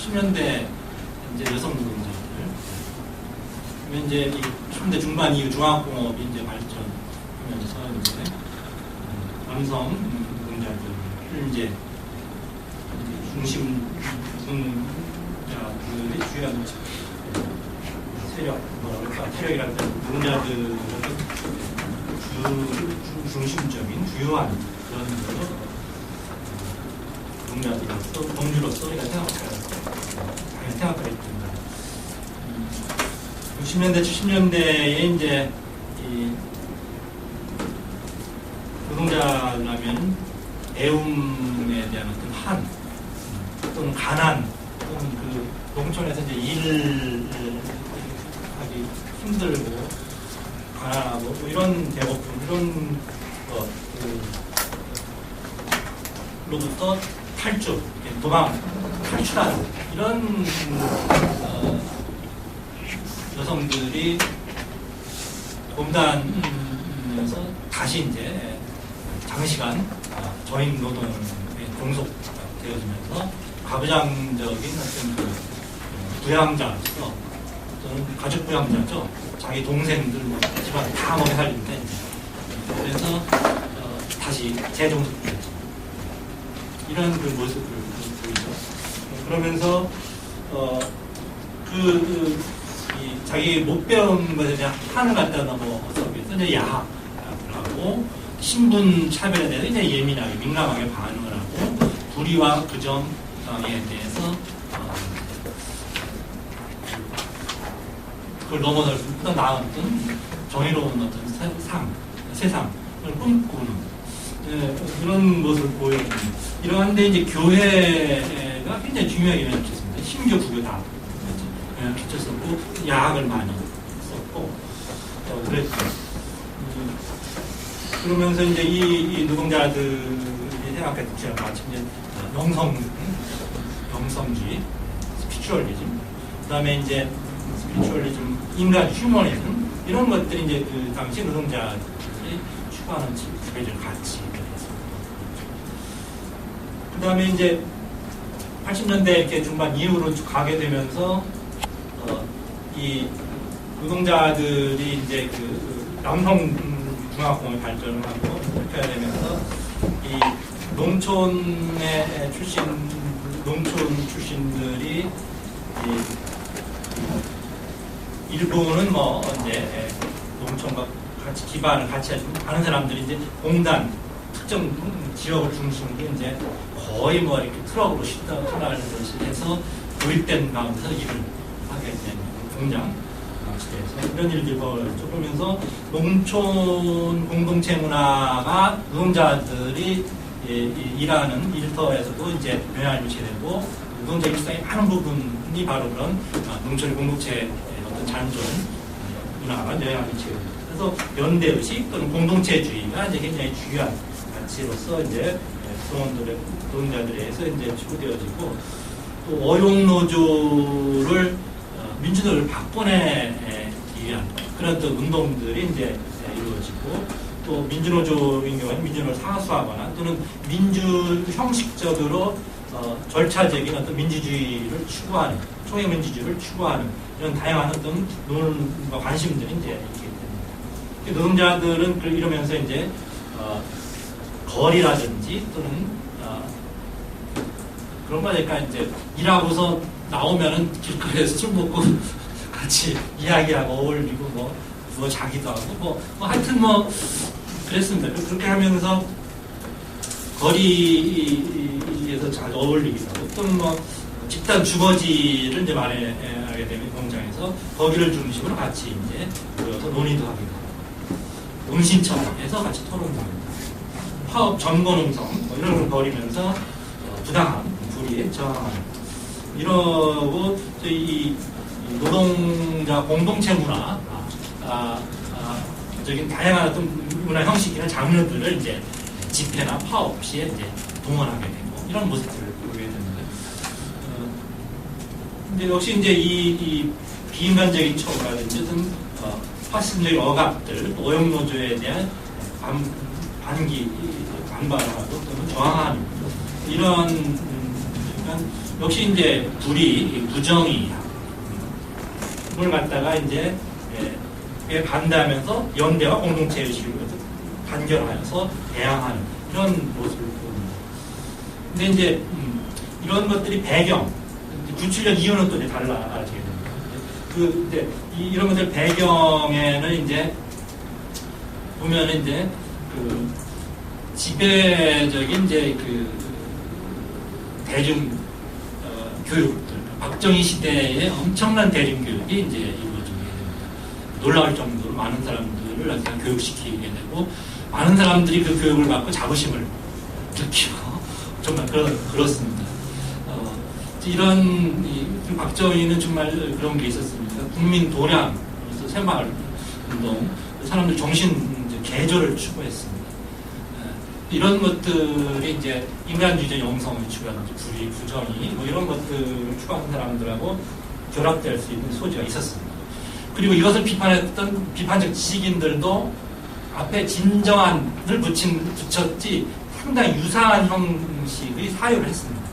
70년대 이제 여성 노동자들, 이제 이 70년대 중반 이후 중화공업이 이제 발전하면서 이제 남성 노동자들을 이제 중심 노동자들이 주요한 세력, 뭐랄까, 세력이라든 노동자들의 중심적인 주요한 그런 노동자들로서 동주로서 우리가 생각하게 됩니다. 60년대, 70년대에 이제 이 노동자라면 배움에 대한 어떤 한 또는 가난 또는 그 농촌에서 이제 일을 하기 힘들고 가난하고 뭐 이런 대부분 이런 것로부터 탈출, 도망, 탈출하는 이런 여성들이 공단에서 다시 이제 장시간 저임 노동에 종속되어지면서 가부장적인 어떤 그 부양자로서 또는 가족 부양자죠. 자기 동생들 뭐 집안 다 먹여 살리는데 그래서 다시 재종속되죠. 이런 그 모습을 보이죠. 그러면서 자기 못 배운 것에 대한 한을 갖다 넘어서 이제 야학을 하고 신분 차별에 대해서 이제 예민하게 민감하게 반응을 하고 불의와 부정에 대해서 그걸 넘어설 수 있는 나은 어떤 정의로운 어떤 세상을 꿈꾸는 그런 모습을 보여줍니다. 이러한데 이제 교회가 굉장히 중요하게 영향을 미쳤습니다. 심지어 부교 다 영향을 미쳤었고 야학을 많이 썼고 그랬죠. 그러면서 이제 이 노동자들이 생각했죠. 마침 이제 영성주의, 스피리추얼리즘, 그다음에 이제 스피리추얼리즘, 인간 휴머니즘 이런 것들이 이제 그 당시 노동자들이 추구하는 지배적 가치. 그다음에 이제 80년대 이렇게 중반 이후로 가게 되면서 이 노동자들이 이제 그 남성 중화공업이 발전을 하고 이렇게 되면서 이 농촌 출신들이 일부는 뭐 이제 농촌과 같이 기반을 같이 하는 사람들이 이제 공단 특정 지역을 중심으로 이제 거의 뭐 이렇게 트럭으로 신나를 해서 도입된 가운데서 일을 하게 된 공장 시대에서 이런 일들이 벌어졌죠. 그러면서 농촌 공동체 문화가 노동자들이 일하는 일터에서도 이제 영향을 미치고 노동자 일상의 많은 부분이 바로 그런 농촌 공동체의 어떤 잔존 문화가 영향을 미치고 그래서 연대의식 또는 공동체주의가 이제 굉장히 중요한 가치로서 이제 노동자들에 의해서 이제 추구되어지고 또 어용노조를 민주노조를 바꿔내기 위한 그런 또 운동들이 이제 이루어지고 또 민주노조인 경우에는 민주노조를 사수하거나 또는 민주 형식적으로 절차적인 어떤 민주주의를 추구하는 총회 민주주의를 추구하는 이런 다양한 어떤 논과 관심들이 이제 있게 됩니다. 노동자들은 이러면서 이제 거리라든지 또는 그런 거니까 이제 일하고서 나오면은 길거리에서 술 먹고 같이 이야기하고 어울리고 뭐 자기도 하고 뭐 하여튼 뭐 그랬습니다. 그렇게 하면서 거리에서 잘 어울리기도 하고 또는 뭐 집단 주거지를 이제 마련하게 되면 공장에서 거기를 중심으로 같이 이제 모여서 논의도 하기도 하고 음신청에서 같이 토론도 하고 파업 전거농성 뭐 이런 걸 벌이면서 부당함, 불의에 저항하는 이러고 이 노동자 공동체 문화 적인 다양한 어떤 문화 형식이나 장르들을 이제 집회나 파업 시에 이제 동원하게 되고 이런 모습들을 보게 되는데 근데 역시 이제 이 비인간적인 처우라든지 어떤 파시즘적인 억압들, 오염노조에 대한 반발을 하고 또는 저항하는 이런 그러니까 역시 이제 부정이 을 갖다가 이제 반대하면서 연대와 공동체 의식을 단결하여서 대항하는 이런 모습을 보입니다. 근데 이제 이런 것들이 배경, 구출력 이유는 또 이제 달라지게 됩니다. 이제 이런 것들 배경에는 이제 보면은 이제 그 지배적인 이제 그 대중 교육들, 박정희 시대의 엄청난 대중 교육이 이제 이루어지게 됩니다. 놀라울 정도로 많은 사람들을 교육시키게 되고 많은 사람들이 그 교육을 받고 자부심을 느끼고 정말 그렇습니다. 박정희는 정말 그런 게 있었습니다. 국민 도량으로서 새마을 운동, 사람들 정신 개조를 추구했습니다. 이런 것들이 이제 인간주의적 영성을 추구하는 부정이 뭐 이런 것들을 추구하는 사람들하고 결합될 수 있는 소지가 있었습니다. 그리고 이것을 비판했던 비판적 지식인들도 앞에 진정한을 붙였지 상당히 유사한 형식의 사유를 했습니다.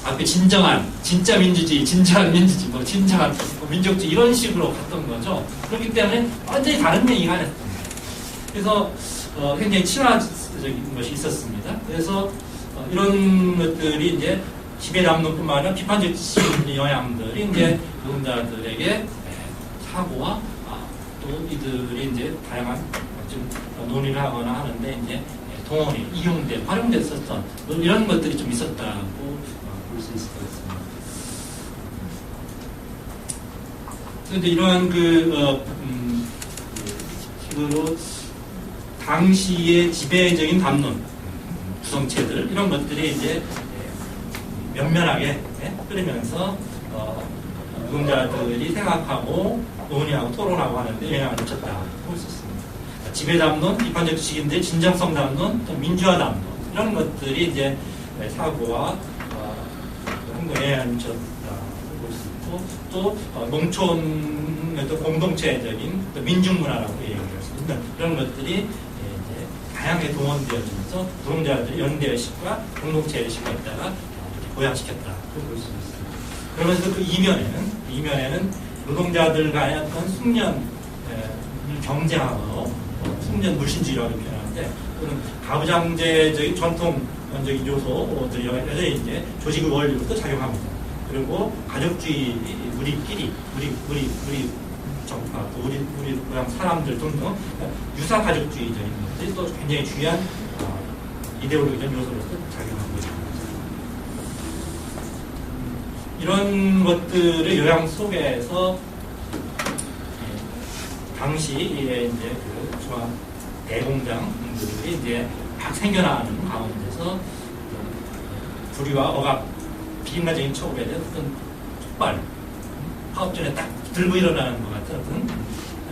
앞에 진정한, 진짜 민주주의, 진정한 민주주의, 뭐 진정한 민족주의 이런 식으로 갔던 거죠. 그렇기 때문에 완전히 다른 얘기가 됐습니다. 그래서 굉장히 친화적인 것이 있었습니다. 그래서 이런 것들이 이제 지배담론뿐만 아니라 비판적 지식의 영향들이 이제 노동자들에게 사고와 또 이들이 이제 다양한 좀 논의를 하거나 하는데 이제 동원이 활용됐었던 이런 것들이 좀 있었다고 볼 수 있을 것 같습니다. 그런데 이러한 식으로 당시의 지배적인 담론, 구성체들 이런 것들이 이제 면면하게 흐르면서 노동자들이 생각하고 논의하고 토론하고 하는데 영향을 미쳤다고 볼 수 있습니다. 지배 담론, 비판적 지식인들의 진정성 담론, 또 민주화 담론 이런 것들이 이제 사고와 행동에 영향을 미쳤다고 볼 수 있고 또 농촌의 또 공동체적인 또 민중문화라고 얘기할 수 있는 이런 것들이 다양하게 동원되어지면서 노동자들의 연대의식과 공동체의식을 갖다가 보양시켰다고 볼 수 있습니다. 그러면서 그 이면에는 노동자들 간의 어떤 숙련 경쟁하고 숙련 물신주의라고 표현하는데 그런 가부장제적인 전통적인 요소들이 여전히 이제 조직의 원리로도 작용합니다. 그리고 가족주의 우리 정파, 또 우리 고향 사람들 등등 유사 가족주의적인 것들이 또 굉장히 중요한 이데올로기적 요소로서 작용하고 있습니다. 이런 것들의 영향 속에서 당시에 이제 그 중앙 대공장들이 이제 막 생겨나는 가운데서 불의와 억압, 비인간적인 처우에 대한 어떤 촉발, 파업전에 딱 들고 일어나는 것 같은 어떤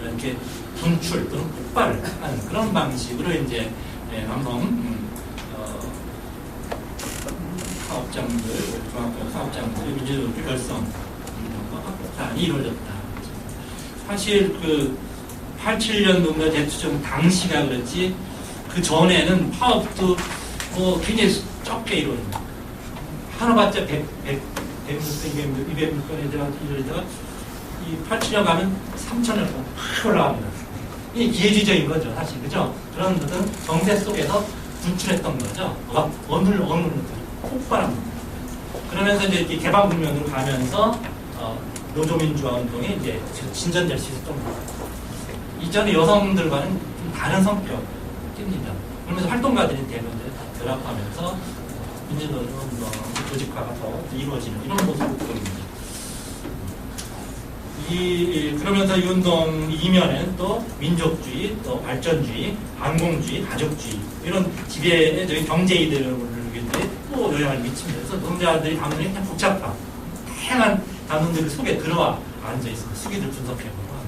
이렇게 분출 또는 폭발하는 그런 방식으로 이제 남성 사업장들, 중학교 사업장들의 민주주의 결성 확산이 이루어졌다. 사실 그 87년 노동자 대투정 당시가 그렇지 그 전에는 파업도 뭐 굉장히 적게 이루어집니다. 하나봤자 100, 200건에 이러다가 이 87년 가면 3,000년 확 올라갑니다. 이게 기회주의적인 거죠, 사실. 그죠? 그런 것은 정세 속에서 분출했던 거죠. 어느 폭발합니다. 그러면서 이제 개방 국면으로 가면서 노조민주화 운동이 이제 진전될 수 있었던 거죠. 이전에 여성들과는 좀 다른 성격입니다. 그러면서 활동가들이 대부분 결합하면서 민주노조 운동 조직화가 더 이루어지는 이런 모습을 보입니다. 그러면서 이 운동 이면에는 또 민족주의, 또 발전주의, 반공주의, 가족주의 이런 지배적인 경제 이데올로기들이 또 영향을 미치면서 노동자들이 담론이 굉장히 복잡한 다양한 담론들 속에 들어와 앉아 있습니다. 수기들 분석해보고 하는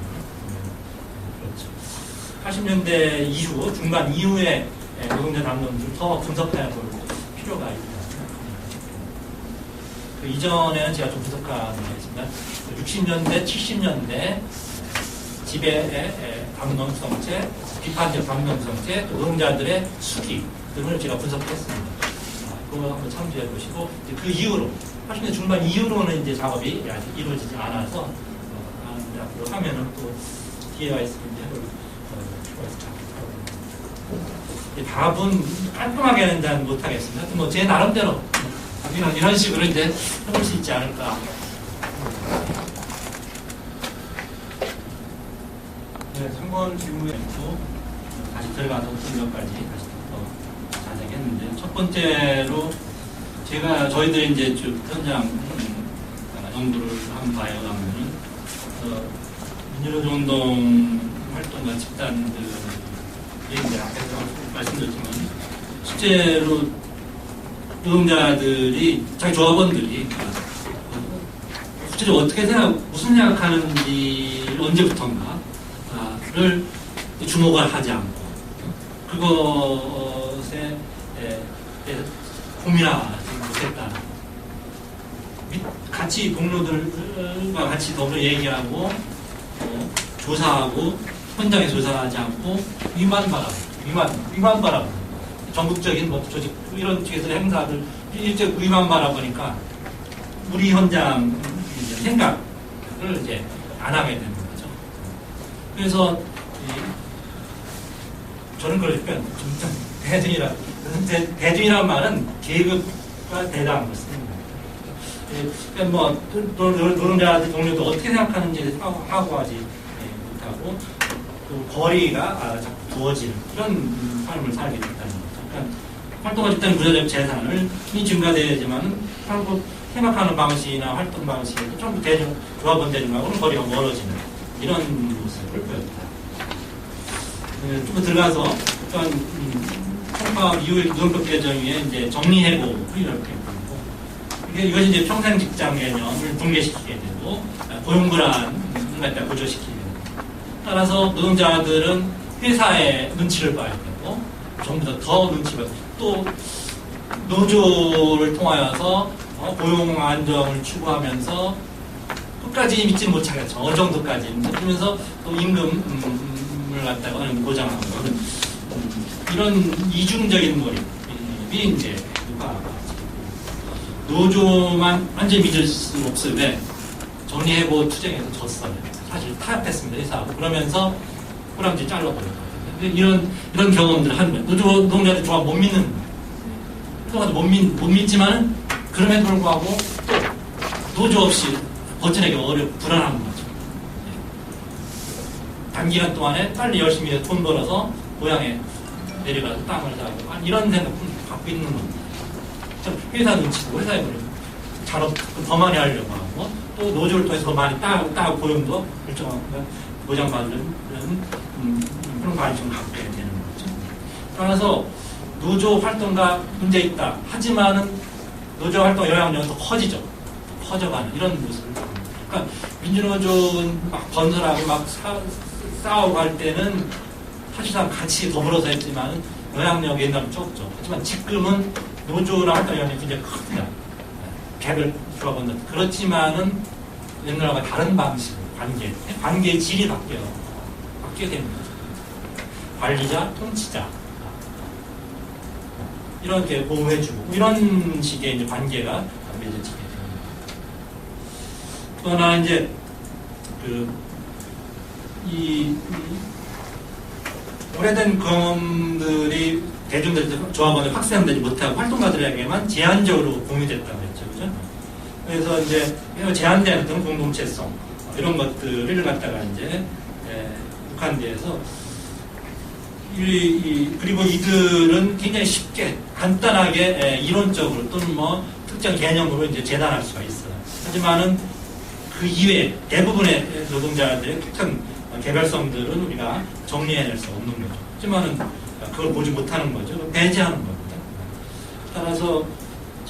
그렇죠. 80년대 이후 중반 이후에 노동자 담론들을 더 분석해야 볼 필요가 있다. 그 이전에는 제가 좀 분석하는 게 있습니다. 60년대, 70년대 지배의 담론 구성체, 비판적 담론 구성체, 또 노동자들의 수기 등을 제가 분석했습니다. 그거 한번 참조해 보시고 그 이후로 80년대 중반 이후로는 이제 작업이 아직 이루어지지 않아서 앞으로 하면은 또 기회가 있으면 이제 해볼 필요가 있죠. 답은 깔끔하게는 잘 못하겠습니다. 하여튼 뭐 제 나름대로 이런 식으로 이제 해볼 수 있지 않을까. 네, 3번 질문에 또 다시 들어가서 몇 가지 다시 더 자세히 했는데, 첫 번째로 저희들이 이제 쭉 현장 연구를 한 바에 의하면 민주노조 운동 활동가 집단들이 이제 앞에서 말씀드렸지만 실제로 노동자들이 자기 조합원들이 실제로 어떻게 무슨 생각하는지 언제부턴가를 주목을 하지 않고 그것에 대해서 고민하지 못했다. 같이 동료들과 같이 더불어 얘기하고 조사하고 현장에 조사하지 않고 위만 바라보고 전국적인 뭐 조직 이런 쪽에서 행사들 일제 위만 바라보니까 우리 현장 생각을 이제 안 하게 되는 거죠. 그래서 저는 그럴 때 대중이라는 말은 계급과 대당을 씁니다. 그러니까 뭐 노동자들 동료도 어떻게 생각하는지 하고 하지 못하고 또 거리가 자꾸 두어지는 이런 삶을 살게 됐다는 거죠. 그러니까 활동가 집단 구조적 재산을 증가되지만 결국 생각하는 방식이나 활동 방식에도 전부 대중 조합원 대중하고는 거리가 멀어지는 이런 모습을 보였다. 좀 더 들어가서 통합 이후의 노동법 개정에 이제 정리해고 이렇게 보고 이것이 이제 평생 직장 개념을 붕괴시키게 되고 고용 불안을 갖다 고조시키게 되고 따라서 노동자들은 회사의 눈치를 봐야 되고 전부 더 눈치를 봐야 되고 또 노조를 통하여서 고용 안정을 추구하면서 끝까지 믿지는 못하겠죠. 어느 정도까지 그러면서 또 임금을 갖다가 보장하고 이런 이중적인 몰입이 이제 노조만 완전히 믿을 수 없을 정리해고 투쟁에서 졌어요. 사실 타협했습니다. 회사하고. 그러면서 호랑지 잘라버렸거든요. 이런 경험들을 하는 거예요. 노동자들 조합 못 믿는 거예요. 못 믿지만은 그럼에도 불구하고 또 노조 없이 버텨내기 불안한 거죠. 단기간 동안에 빨리 열심히 돈 벌어서 고향에 내려가서 땅을 사고 이런 생각을 갖고 있는 겁니다. 회사 눈치도 회사에 잔업 더 많이 하려고 하고 또 노조를 통해서 더 많이 따고 고용도 일정한 보장받는 그런 관심을 갖게 되는 거죠. 따라서 노조 활동가 문제 있다. 하지만은 노조 활동 영향력은 더 커져가는 이런 모습을 보입니다. 그러니까 민주노조는 막 건설하고 막 싸우고 할 때는 사실상 같이 더불어서 했지만 영향력이 옛날에 적죠. 하지만 지금은 노조나 활동 영향력이 굉장히 큽니다. 개별 조합원들. 그렇지만은 옛날과 다른 방식으로 관계의 질이 바뀌게 되는 거죠. 관리자, 통치자. 이렇게 보호해주고 이런 식의 이제 관계가 맺어지게 됩니다. 또 하나 이제 오래된 경험들이 대중들 조합원에 확산되지 못하고 활동가들에게만 제한적으로 공유됐다고 했죠, 그죠? 그래서 이제 제한되는 어떤 공동체성 이런 것들을 갖다가 이제 국한돼서 그리고 이들은 굉장히 쉽게 간단하게 이론적으로 또는 뭐 특정 개념으로 이제 재단할 수가 있어요. 하지만은 그 이외에 대부분의 노동자들의 특정 개별성들은 우리가 정리해낼 수 없는 거죠. 하지만은 그걸 보지 못하는 거죠. 배제하는 겁니다. 따라서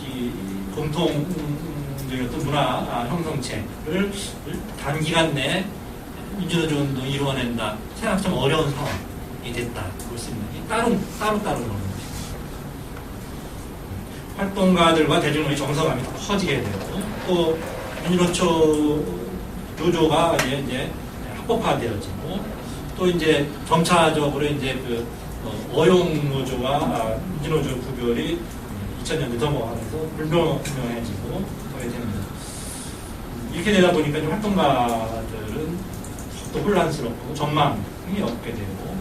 이 공통적인 어떤 문화 형성체를 단기간 내에 민주노조 운동을 이루어낸다. 생각 좀 어려운 상황이 됐다. 볼 수 있는 게 따로 노는 거죠. 활동가들과 대중의 정서감이 더 커지게 되고 또 민주노조가 이제 합법화되어지고 또 이제 점차적으로 이제 어용 노조와 민주노조 구별이 2000년대 넘어가면서 불명해지고 하게 됩니다. 이렇게 되다 보니까 좀 활동가들은 또 혼란스럽고 전망이 없게 되고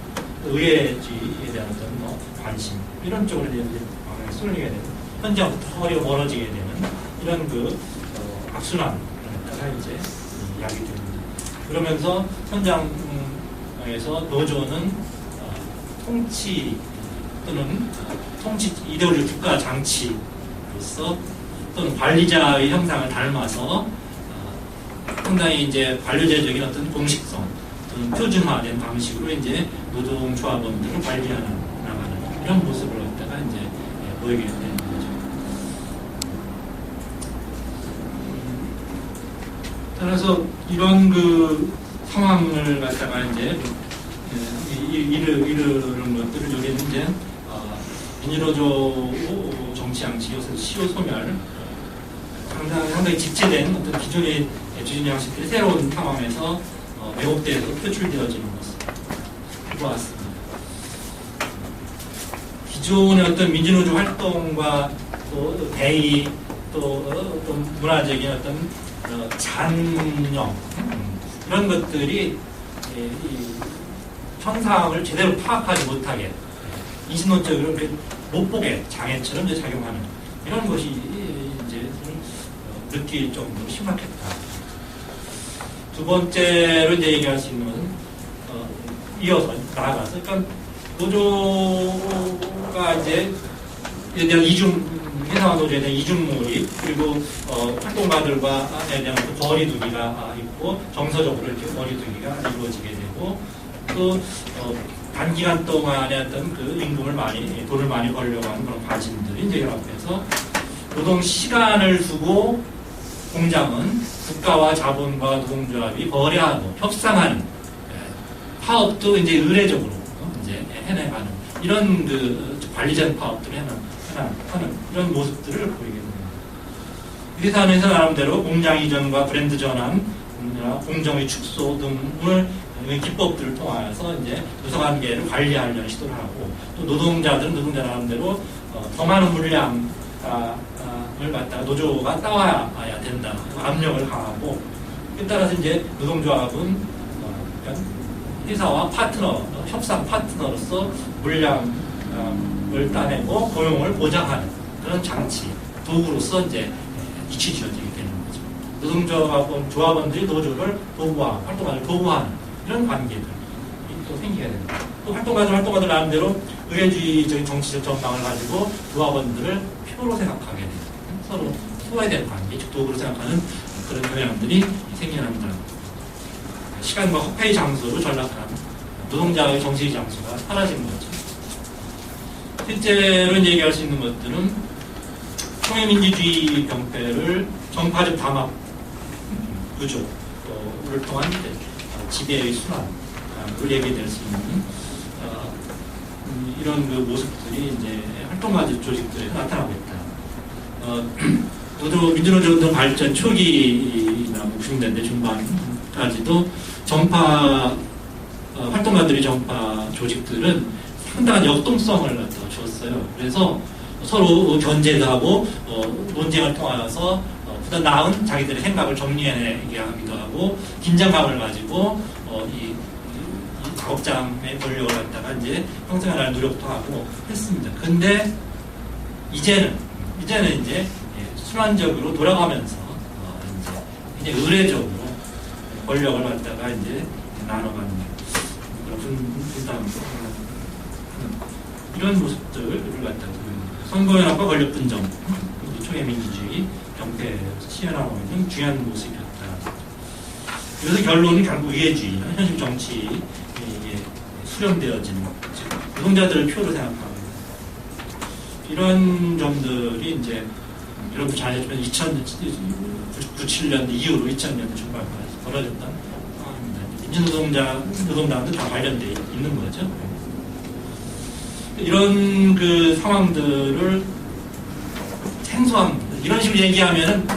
의회주의에 대한 어떤 관심 이런 쪽으로 이제 방향이 쏠리게 되는 현장부터 거리가 멀어지게 되는 이런 악순환을 갖다가 이제 이야기 됩니다. 그러면서 현장에서 노조는 통치 또는 통치 이데올로기 국가 장치로서 또는 관리자의 형상을 닮아서 상당히 이제 관료제적인 어떤 공식성 또는 표준화된 방식으로 이제 노동조합원들을 관리하는 나가는 이런 모습을 갖다가 이제 보이게 되는 거죠. 따라서 이런 그 상황을 갖다가 이제 이르는 것들을 여기는 이제 민주노조 정치 양식 요새 시효 소멸 상당히 집체된 어떤 기존의 주진 양식들이 새로운 상황에서 왜곡돼서 표출되어지는 것을 보았습니다. 기존의 어떤 민주노조 활동과 또 대의 또 어떤 문화적인 어떤 잔영 이런 것들이 이 현상을 제대로 파악하지 못하게 이신론적으로 못 보게 장애처럼 이제 작용하는 이런 것이 이제 느낄 정도로 심각했다. 두 번째로 이제 얘기할 수 있는 것은 이어서 나아가서 그러니까 노조가 이제 대한 회사와 노조에 대한 이중몰입 그리고 활동가들과에 대한 거리두기가 있고 정서적으로 이렇게 거리두기가 이루어지게 되고 또 단기간 동안에 어떤 그 돈을 많이 벌려고 하는 그런 관심들이 이제 결합해서 노동 시간을 두고 공장은 국가와 자본과 노동조합이 거래하고 협상하는 파업도 이제 의례적으로 이제 해내가는 이런 그 관리적 파업들을 하는 이런 모습들을 보이게 됩니다. 이래서 하면서 나름대로 공장 이전과 브랜드 전환, 공정의 축소 등을 기법들을 통하여서 이제 노사관계를 관리하려는 시도를 하고 또 노동자들은 노동자 나름대로 더 많은 물량을 갖다가 노조가 따와야 된다 압력을 가하고 따라서 이제 노동조합은 회사와 협상 파트너로서 물량을 따내고 고용을 보장하는 그런 장치 도구로서 이제 잊혀지게 되는 거죠. 노동조합원들이 노조를 도구하고 활동가를 도구하는 이런 관계들이 또 생기게 됩니다. 또 활동가들 나름대로 의회주의적인 정치적 전망을 가지고 조합원들을 표로 생각하게 됩니다. 서로 소외된 관계, 즉 도구로 생각하는 그런 경향들이 생겨납니다. 시간과 허페의 장소로 전락한 노동자의 정치의 장소가 사라지는 거죠. 실제로 얘기할 수 있는 것들은 총회민주주의 병폐를 정파적 담합 구조를 통한 지배의 순환을 얘기될 수 있는 이런 그 모습들이 이제 활동가 조직들에 나타나고 있다. 민주노조 운동 발전 초기나 90년대 중반까지도 활동가들의 정파 조직들은 상당한 역동성을 갖다 주었어요. 그래서 서로 견제도 하고 논쟁을 통하여서 보다 나은 자기들의 생각을 정리해내게 하기도 하고 긴장감을 가지고 이 작업장의 권력을 갖다가 이제 형성하려는 노력도 하고 했습니다. 근데 이제는 이제 순환적으로 돌아가면서 이제 의례적으로 권력을 갖다가 이제 나눠가는 그런 분담 이런 모습들을 갖다가 보입니다. 선거연합과 권력 분정, 총회민주주의 병폐 시현하고 있는 중요한 모습이었다. 그래서 결론은 결국 의회주의, 현실 정치에 수렴되어지는 노동자들을 표로 생각하고 이런 점들이 이제 여러분 잘 알지만 2097년 이후로 2000년대 중반까지 벌어졌던 상황입니다. 민주노동당도 다 관련되어 있는 거죠. 이런 그 상황들을 생소한 이런 식으로 얘기하면은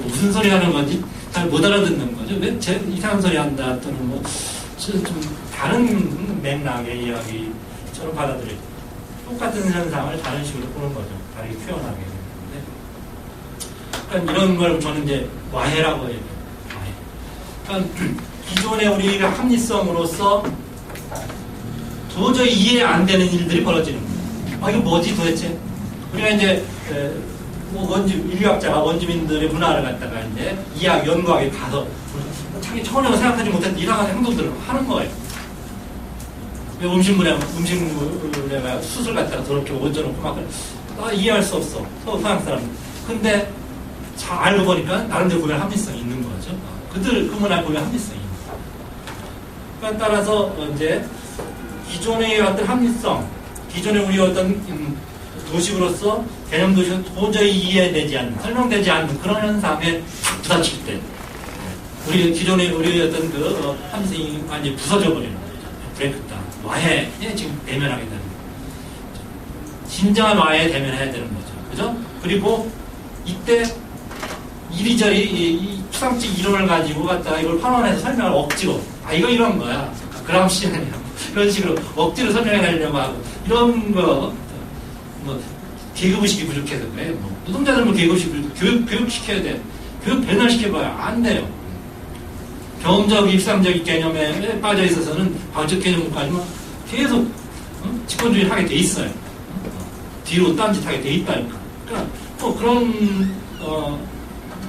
무슨 소리 하는 건지 잘 못 알아듣는 거죠. 왜 이상한 소리 한다 또는 좀 다른 맥락의 이야기처럼 받아들여요. 똑같은 현상을 다른 식으로 보는 거죠. 다르게 표현하게 되는데. 그러니까 이런 걸 저는 이제 와해라고 해요. 와해. 그러니까 기존의 우리가 합리성으로서 도저히 이해 안 되는 일들이 벌어지는 거예요. 아, 이거 뭐지 도대체? 우리가 이제, 인류학자가 원주민들의 문화를 갖다가 이제 연구하게 가서 자기 전혀 생각하지 못했던 이상한 행동들을 하는 거예요. 음식물에 숯을 갖다가 더럽게 얹어놓고 막, 이해할 수 없어. 서양 사람. 근데 잘 알고 보니까 나름대로 보면 합리성이 있는 거죠. 그 문화에 보면 합리성이 있는 거예요. 그러니까 따라서 이제 기존의 어떤 합리성, 기존의 우리 어떤 도식으로서 개념 도식은 도저히 이해되지 않는, 설명되지 않는 그런 현상에 부딪힐 때, 기존의 우리 어떤 합리성이 완전히 부서져 버리는 거죠. 브레이크다. 와해에 지금 대면하게 되는 거죠. 진정한 와해에 대면해야 되는 거죠. 그죠? 그리고 이때 이리저리 이 추상적 이론을 가지고 갖다가 이걸 환원해서 설명을 억지로, 이거 이런 거야. 그람시아니야. 이런 식으로 억지로 설명해 가려고 하고, 이런 거, 계급의식이 부족해서 그래. 노동자들 계급의식 교육시켜야 돼. 교육 변화시켜봐야 안 돼요. 경험적, 입상적 개념에 빠져 있어서는 과학적 개념까지만 계속 집권주의를 하게 돼 있어요. 뒤로 딴짓하게 돼 있다니까. 그러니까 그런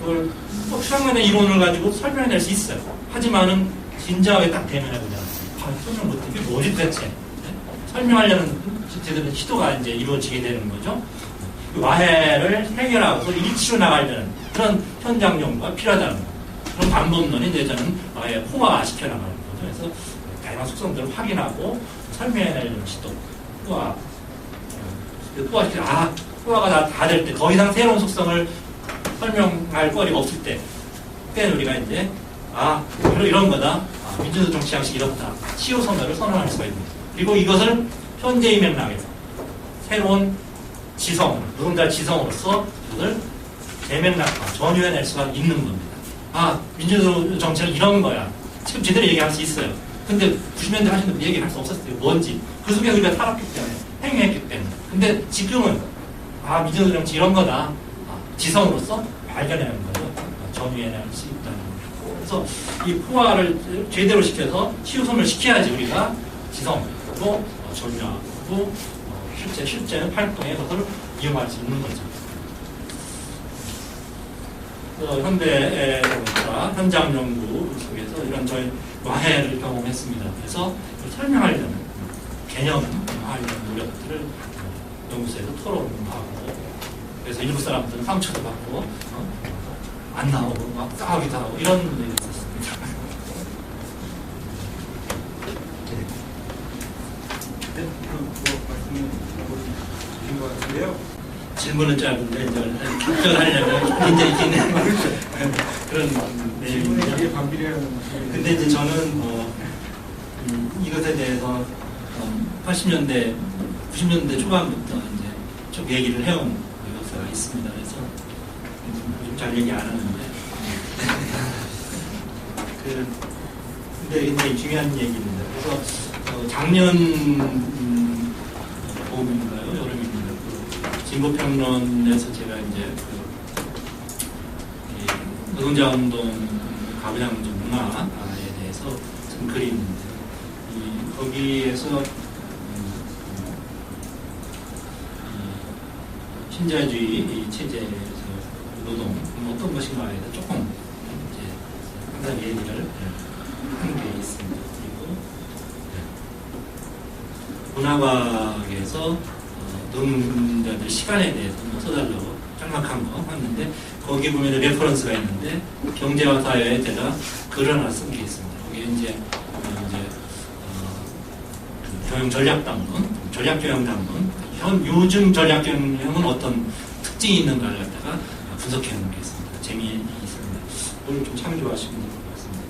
걸 추상면의 이론을 가지고 설명해낼 수 있어요. 하지만은 진지하게 딱 대면해보자. 설명 못해. 이게 뭐지 도대체? 네? 설명하려는 제대로 시도가 이제 이루어지게 되는 거죠. 와해를 해결하고 일치로 나가려는 그런 현장용과 필요하다는 거. 그런 방법론이 이제 저는 와해 호화시켜 나가는 거죠. 그래서 다양한 속성들을 확인하고 설명해내려는 시도. 호화가 다 될 때, 더 이상 새로운 속성을 설명할 거리가 없을 때, 그때는 우리가 이제, 이런 거다. 민주주의 정치 양식이 이렇다. 치유 선언을 선언할 수가 있는 거죠. 그리고 이것을 현재의 맥락에서 새로운 지성, 노동자 지성으로서 그것을 재맥락화, 전유해낼 수가 있는 겁니다. 민주주의 정치는 이런 거야. 지금 제대로 얘기할 수 있어요. 근데 90년대 하시는 분 얘기할 수 없었어요. 뭔지. 그 속에 우리가 살았기 때문에, 행위했기 때문에. 근데 지금은, 민주주의 정치 이런 거다. 지성으로서 발견해내는 거죠. 전유해낼 수 있다는 거죠. 그래서 이 포화를 제대로 시켜서 치유선을 시켜야지 우리가 지성으로 전유하고 실제 활동에 그것을 이용할 수 있는 거죠. 현대가 현장 연구 속에서 이런 저희 와해를 경험했습니다. 그래서 설명하려는 개념화하려는 노력들을 연구소에서 토론하고, 그래서 일부 사람들은 상처도 받고 안 나오고 막 싸우기도 하고 이런 일이 있었습니다. 말씀인 것 같은데요. 질문은 짧은데 답변하려면 굉장히 긴 그런 내용이죠. 근데 이제 저는 이것에 대해서 80년대, 90년대 초반부터 이제 쭉 얘기를 해온 역사가 있습니다. 그래서 좀 잘 얘기 안 하는데 근데 굉장히 중요한 얘기입니다. 그래서 작년 봄인가요? 여름입니다. 진보평론에서 제가 이제 노동자운동, 가부장제 문화에 대해서 쓴 글이 있는데, 거기에서 신자유주의 체제에서 노동 어떤 것인가에 대해서 조금 이제 항상 얘기를 한 게 있습니다. 그리고 문화과학에서 노동자들 시간에 대해서 써달라고 짤막한 거 했는데, 거기 보면 레퍼런스가 있는데 경제와 사회에 제가 글을 하나 쓴 게 있습니다. 거기에 이제 교육 전략당론, 전략교양당론, 요즘 전략교양은 어떤 특징이 있는가를 갖다가 분석해 놓은 게 있습니다. 재미있습니다. 오늘 좀 참조하시면 될 것 같습니다.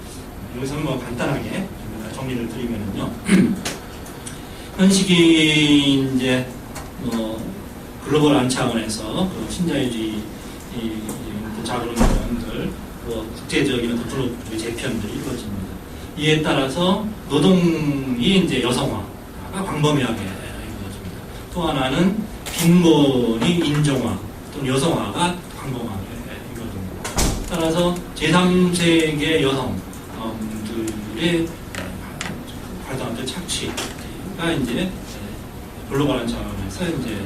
여기서 뭐 간단하게 정리를 드리면요. 현 시기 이제 글로벌한 차원에서 신자유주의 자본론들, 국제적인 어떤 재편들이 이루어집니다. 이에 따라서 노동이 이제 여성화가 광범위하게 이루어집니다. 또 하나는 빈곤이 인종화 또는 여성화가 광범하게 이루어집니다. 따라서 제3세계 여성들의 발달한 착취가 이제 글로벌한 차원에서 이제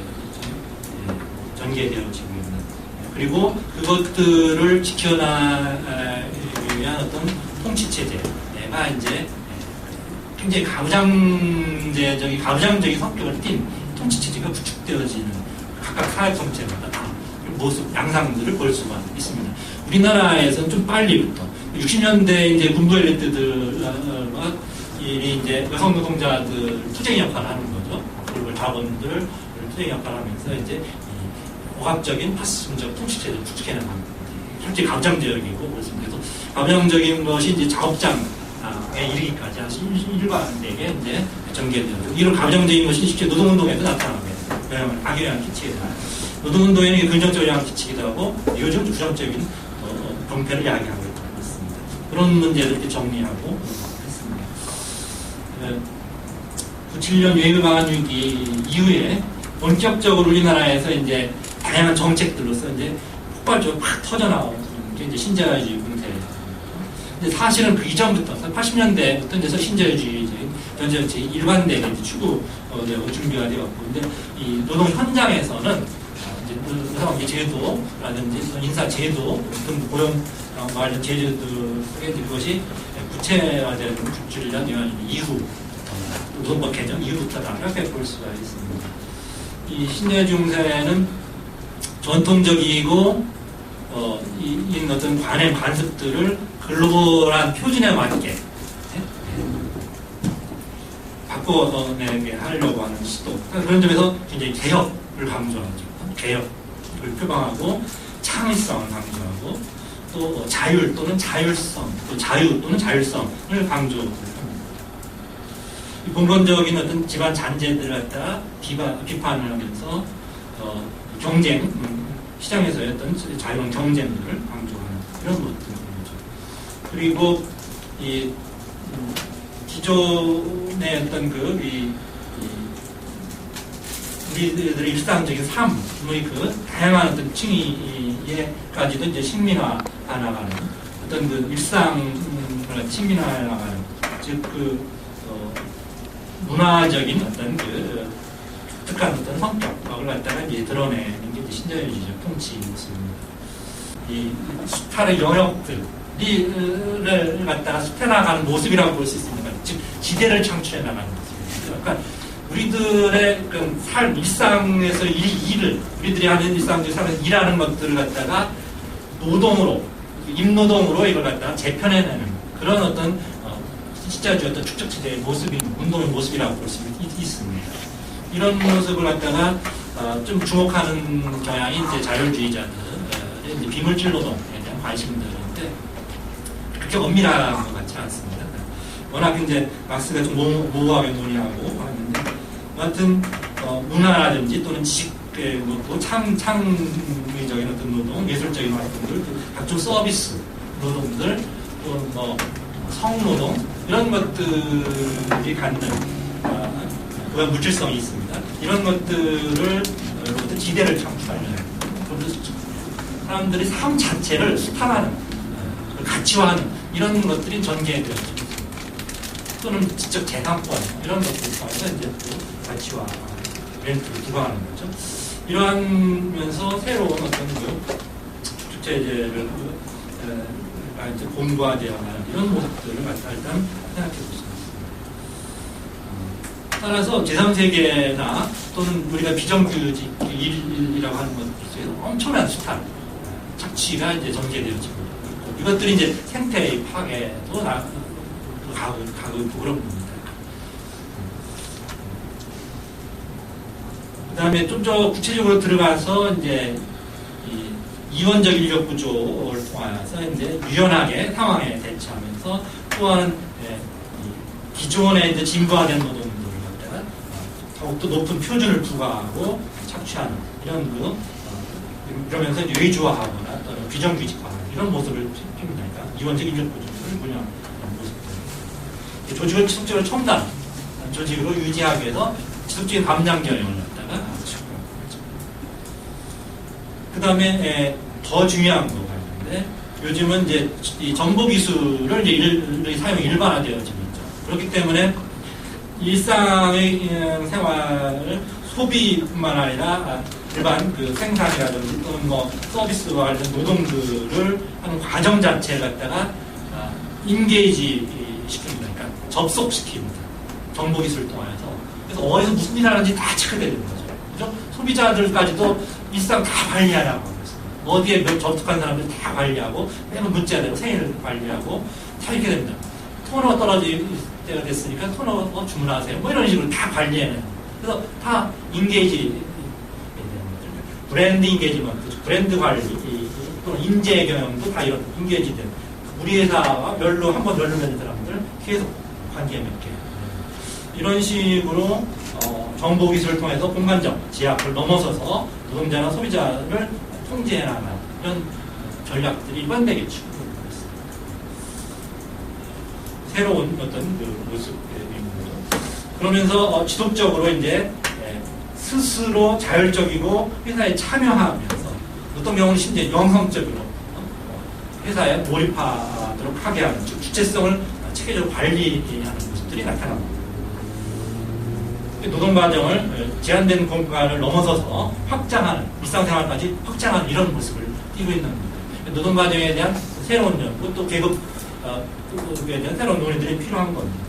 전개되어지고 있는, 그리고 그것들을 지켜나가기 위한 어떤 통치 체제가 이제 굉장히 가부장적인 성격을 띤 통치 체제가 구축되어지는 각각 사회 정체마다 다 모습, 양상들을 볼 수가 있습니다. 우리나라에서는 좀 빨리부터 60년대 이제 군부 엘리트들과 이제 여성 노동자들 투쟁 역할을 하는 거죠. 그리고 자본들 투쟁 역할을 하면서 이제 억압적인 파시즘적 통치체를 구축해나가는 솔직히 가부장적이고 그렇습니다. 그래서 가부장적인 것이 이제 작업장에 이르기까지 아주 일관되게 이제 전개되죠. 이런 가부장적인 것이 실제 노동운동에도 나타나게 악영향을 끼치게 됩니다. 노동운동에는 긍정적인 영향을 끼치기도 하고 요즘 부정적인 병폐를 야기하고 있습니다. 그런 문제를 이렇게 정리하고 했습니다. 97년 외교 방한 위기 이후에 본격적으로 우리나라에서 이제 다양한 정책들로서 이제 폭발적으로 확 터져나온 게 이제 신자유주의 공세. 근데 사실은 그 이전부터 80년대부터 이제 신자유주의적인 전쟁이 일관되게 추구되고 준비가 되었고, 근데 이 노동 현장에서는 이제 제도라든지 인사 제도 등 고용 관련 제도들 속에 그것이 구체화되는 굴줄이란 이후 노동법 개정 이후부터라고 볼 수가 있습니다. 이 신자유주의 공세는 전통적이고 이 어떤 관행 관습들을 글로벌한 표준에 맞게 바꿔내게 하려고 하는 시도. 그런 점에서 굉장히 개혁을 강조하죠. 개혁을 표방하고 창의성을 강조하고 또 자율 또는 자율성, 또 자유 또는 자율성을 강조합니다. 본론적인 어떤 집안 잔재들을 갖다 비판을 하면서 경쟁, 시장에서의 어떤 자유로운 경쟁들을 강조하는 이런 것들이죠. 그리고 이 기존의 어떤 우리들의 일상적인 삶의 다양한 어떤 층위에까지도 이제 식민화하나가는 어떤 일상을 식민화해나가는 즉 문화적인 어떤 독특한 어떤 성격을 갖다가 이제 드러내는 게 신자유주의적 통치 모습입니다. 이 수탈의 영역들을 갖다가 수탈해나가는 모습이라고 볼 수 있습니다. 즉 지대를 창출해 나가는 모습입니다. 그러니까 우리들의 삶, 일상에서 우리들이 하는 일상적인 삶에서 일하는 것들을 갖다가 노동으로, 임노동으로 이걸 갖다가 재편해내는 그런 어떤 신자유주의 어떤 축적지대의 모습인, 운동의 모습이라고 볼 수 있습니다. 이런 모습을 갖다가 좀 주목하는 경향이 이제 자율주의자들의 이제 비물질 노동에 대한 관심들인데 그렇게 엄밀한 것 같지 않습니다. 워낙 이제 막스가 좀 모호하게 논의하고 하는데, 아무튼 문화라든지 또는 지식의 또 창의적인 어떤 노동, 예술적인 활동들, 각종 서비스 노동들, 또 성노동 이런 것들이 갖는 그런 물질성이 있습니다. 이런 것들을 지대를 창출하는, 사람들이 삶 자체를 수탈하는, 가치화하는 이런 것들이 전개되어지죠. 또는 지적 재산권 이런 것들 통해서 이제 또 가치화 렌트를 기반하는 거죠. 이러면서 새로운 어떤 축제제를 이제 공부화되어가는 이런 모습들을 갖다 일단 생각해 볼 수 있습니다. 따라서 제3세계나 또는 우리가 비정규직 일이라고 하는 것들 속에서 엄청난 수탈, 착취가 이제 전개되어지고 있고, 이것들이 이제 생태의 파괴도 가고 그런 겁니다. 그 다음에 좀 더 구체적으로 들어가서 이제 이원적 인력 구조를 통해서 이제 유연하게 상황에 대처하면서 또한 기존의 이제 진보화된 노동들을 갖다가 더욱더 높은 표준을 부과하고 착취하는 이러면서 이제 외주화하거나 또는 비정규직화하는 이런 모습을 핍니다. 이원적 인력 구조를 운영하는 모습들. 조직을 지속적으로 첨단 조직으로 유지하기 위해서 지속적인 감량 경영을 갖다가 그 다음에 더 중요한 거가 있는데 요즘은 이제 이 정보 기술을 이제 사용이 일반화되어지고 있죠. 그렇기 때문에 일상의 생활 소비뿐만 아니라 일반 그 생산이라든지 또는 뭐 서비스와 관련 노동들을 하는 과정 자체를 갖다가 인게이지 시킵니다. 그러니까 접속시킵니다. 정보 기술을 통해서. 그래서 어디서 무슨 일 하는지 다 체크되는 거죠. 그죠? 소비자들까지도 일상 다 관리하라고 하고 있습니다. 어디에 접속한 사람들 다 관리하고, 매번 문자대로 생일을 관리하고, 다 이렇게 됩니다. 토너가 떨어질 때가 됐으니까 토너 주문하세요. 뭐 이런 식으로 다 관리해내요. 그래서 다 인게이지, 브랜드 인게이지먼트, 브랜드 관리, 또는 인재 경영도 다 이런 인게이지된. 우리 회사와 한번 연루된 사람들 계속 관계 맺게. 이런 식으로 정보 기술을 통해서 공간적 제약을 넘어서서 노동자나 소비자를 통제해 나가는 이런 전략들이 일반되겠죠. 새로운 어떤 그 모습입니다. 그러면서 지속적으로 이제 스스로 자율적이고 회사에 참여하면서 어떤 경우는 심지어 영성적으로 회사에 몰입하도록 하게 하는 주체성을 체계적으로 관리하는 모습들이 나타납니다. 노동과정을 제한된 공간을 넘어서서 확장하는, 일상생활까지 확장하는 이런 모습을 띄고 있는 겁니다. 노동과정에 대한 새로운 연구, 또 계급에 대한 새로운 논의들이 필요한 겁니다.